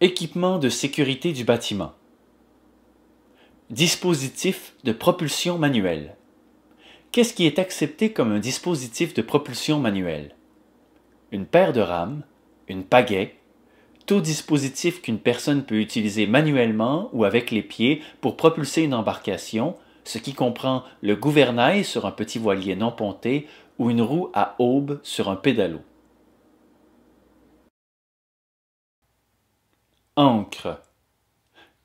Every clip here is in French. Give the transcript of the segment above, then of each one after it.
Équipement de sécurité du bâtiment. Dispositif de propulsion manuelle. Qu'est-ce qui est accepté comme un dispositif de propulsion manuelle? Une paire de rames, une pagaie, tout dispositif qu'une personne peut utiliser manuellement ou avec les pieds pour propulser une embarcation, ce qui comprend le gouvernail sur un petit voilier non ponté ou une roue à aubes sur un pédalo. Ancre.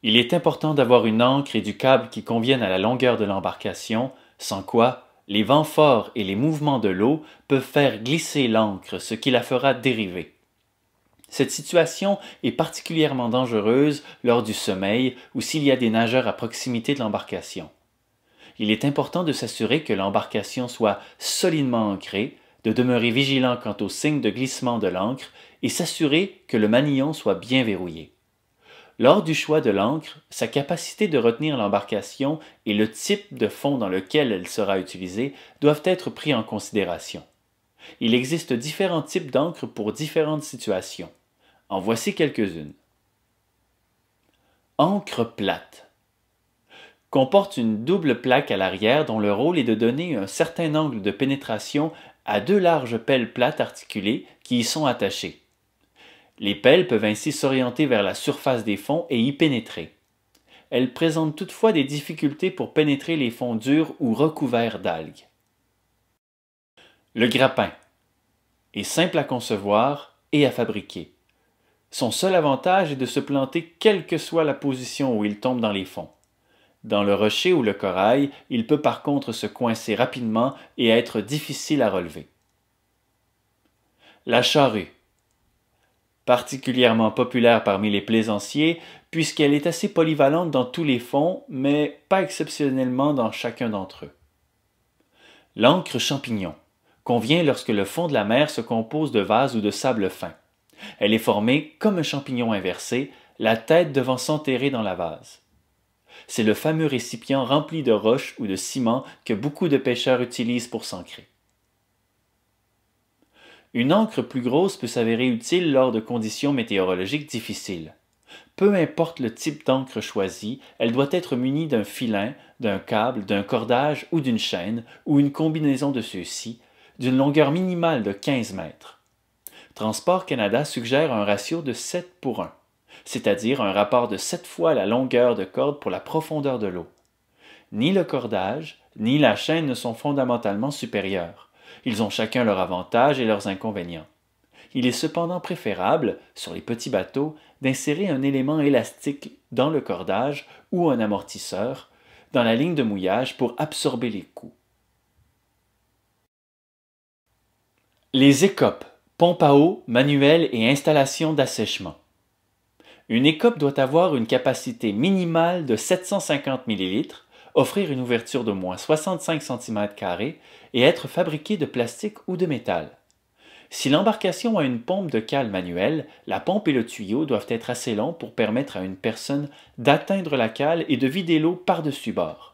Il est important d'avoir une ancre et du câble qui conviennent à la longueur de l'embarcation, sans quoi les vents forts et les mouvements de l'eau peuvent faire glisser l'ancre, ce qui la fera dériver. Cette situation est particulièrement dangereuse lors du sommeil ou s'il y a des nageurs à proximité de l'embarcation. Il est important de s'assurer que l'embarcation soit solidement ancrée, de demeurer vigilant quant aux signes de glissement de l'ancre et s'assurer que le manillon soit bien verrouillé. Lors du choix de l'ancre, sa capacité de retenir l'embarcation et le type de fond dans lequel elle sera utilisée doivent être pris en considération. Il existe différents types d'encre pour différentes situations. En voici quelques-unes. Encre plate. Comporte une double plaque à l'arrière dont le rôle est de donner un certain angle de pénétration à deux larges pelles plates articulées qui y sont attachées. Les pelles peuvent ainsi s'orienter vers la surface des fonds et y pénétrer. Elles présentent toutefois des difficultés pour pénétrer les fonds durs ou recouverts d'algues. Le grappin est simple à concevoir et à fabriquer. Son seul avantage est de se planter quelle que soit la position où il tombe dans les fonds. Dans le rocher ou le corail, il peut par contre se coincer rapidement et être difficile à relever. La charrue. Particulièrement populaire parmi les plaisanciers, puisqu'elle est assez polyvalente dans tous les fonds, mais pas exceptionnellement dans chacun d'entre eux. L'ancre champignon convient lorsque le fond de la mer se compose de vase ou de sable fin. Elle est formée comme un champignon inversé, la tête devant s'enterrer dans la vase. C'est le fameux récipient rempli de roches ou de ciment que beaucoup de pêcheurs utilisent pour s'ancrer. Une ancre plus grosse peut s'avérer utile lors de conditions météorologiques difficiles. Peu importe le type d'encre choisi, elle doit être munie d'un filin, d'un câble, d'un cordage ou d'une chaîne, ou une combinaison de ceux-ci, d'une longueur minimale de 15 mètres. Transport Canada suggère un ratio de 7:1, c'est-à-dire un rapport de 7 fois la longueur de corde pour la profondeur de l'eau. Ni le cordage, ni la chaîne ne sont fondamentalement supérieurs. Ils ont chacun leurs avantages et leurs inconvénients. Il est cependant préférable, sur les petits bateaux, d'insérer un élément élastique dans le cordage ou un amortisseur dans la ligne de mouillage pour absorber les coups. Les écopes, pompes à eau, manuelles et installations d'assèchement. Une écope doit avoir une capacité minimale de 750 ml, offrir une ouverture d'au moins 65 cm² et être fabriquée de plastique ou de métal. Si l'embarcation a une pompe de cale manuelle, la pompe et le tuyau doivent être assez longs pour permettre à une personne d'atteindre la cale et de vider l'eau par-dessus bord.